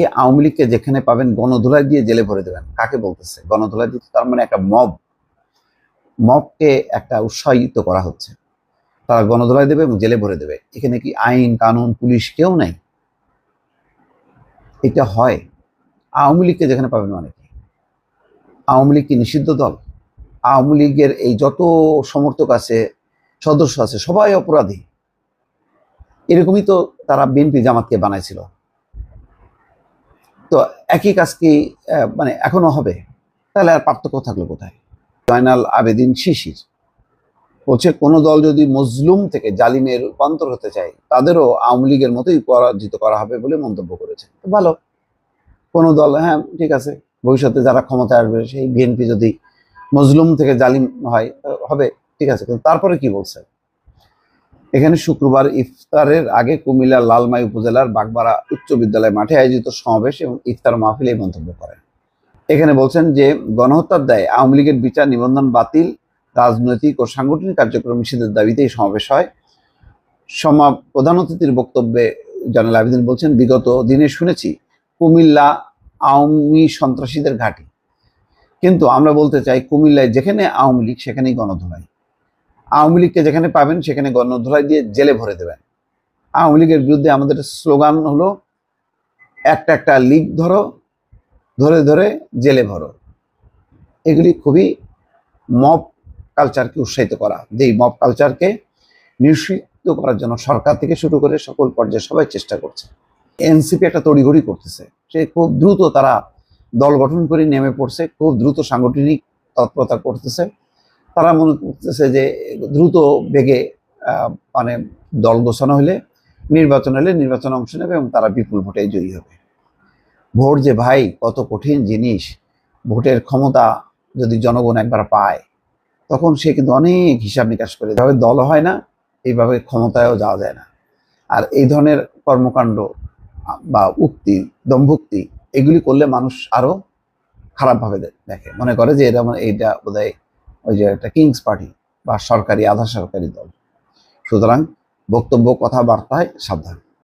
এই আওয়ামী লীগকে যেখানে পাবেন গণধোলাই দিয়ে জেলে ভরে দেবেন, কাকে বলতেছে? গণধোলাই দিতে তার মানে একটা মবকে একটা উৎসাহিত করা হচ্ছে। তারা গণধোলাই দেবে এবং জেলে ভরে দেবে। এখানে কি আইন কানুন পুলিশ কেউ নাই? এটা হয়। আওয়ামী লীগকে যেখানে পাবেন মানে কি? আওয়ামী লীগ কি নিষিদ্ধ দল? আওয়ামী লীগের এই যত সমর্থক আছে, সদস্য আছে, সবাই অপরাধী। এরকমই তো তারা বিএনপি জামাতকে বানাইছিল। তো একই কাজ কি মানে এখনো হবে? তাহলে আর পার্থক্য থাকলো কোথায়? জয়নাল আবেদিন শিশির বলছে, কোন দল যদি মজলুম থেকে জালিমে রূপান্তর হতে চায় তাদেরও আওয়ামী লীগের মতোই পরাজিত করা হবে বলে মন্তব্য করেছে। ভালো, কোন দল, হ্যাঁ ঠিক আছে, ভবিষ্যতে যারা ক্ষমতায় আসবে সেই বিএনপি যদি মজলুম থেকে জালিম হয় হবে, ঠিক আছে। কিন্তু তারপরে কি বলছে? এখানে শুক্রবার ইফতারের আগে কুমিল্লার লালমাই উপজেলার বাগমারা উচ্চ বিদ্যালয় মাঠে আয়োজিত সমাবেশ এবং ইফতার মাহফিলে এই মন্তব্য করেন। এখানে বলছেন যে গণহত্যার দায়ে আওয়ামী লীগের বিচার নিবন্ধন বাতিল, রাজনৈতিক ও সাংগঠনিক কার্যক্রম নিষেধের দাবিতে এই সমাবেশ হয়। প্রধান অতিথির বক্তব্যে জয়নাল আবেদিন বলছেন, বিগত দিনে শুনেছি কুমিল্লা আওয়ামী সন্ত্রাসীদের ঘাঁটি, কিন্তু আমরা বলতে চাই কুমিল্লায় যেখানে আওয়ামী লীগ সেখানেই গণধোলাই। আওয়ামী লীগকে যেখানে পাবেন সেখানে গণধোলাই দিয়ে জেলে ভরে দেবেন। আওয়ামী লীগের বিরুদ্ধে আমাদের স্লোগান হলো, একটা একটা লীগ ধরো, ধরে ধরে জেলে ভরো। এগুলি খুবই মব কালচারকে উৎসাহিত করা, যেই মব কালচারকে নিষিদ্ধ করার জন্য সরকার থেকে শুরু করে সকল পর্যায়ে সবাই চেষ্টা করছে। এনসিপি একটা তড়িঘড়ি করতেছে, সে খুব দ্রুত তারা দল গঠন করে নেমে পড়ছে, খুব দ্রুত সাংগঠনিক তৎপরতা করতেছে। তারা মনে করতেছে যে দ্রুত বেগে মানে দল গোছানো হলে নির্বাচনে অংশ নেবে এবং তারা বিপুল ভোটে জয়ী হবে। ভোট যে ভাই কত কঠিন জিনিস, ভোটের ক্ষমতা যদি জনগণ একবার পায় তখন সে কিন্তু অনেক হিসাব নিকাশ করে। এভাবে দল হয় না, এইভাবে ক্ষমতায়ও যাওয়া যায় না। আর এই ধরনের কর্মকাণ্ড বা উক্তি, দম্ভুক্তি, এগুলি করলে মানুষ আরো খারাপভাবে দেখে, মনে করে যে এইটা বোধহয় ওই যে একটা কিংস পার্টি বা সরকারি আধা সরকারি দল। সুতরাং বক্তব্য কথাবার্তায় সাবধান।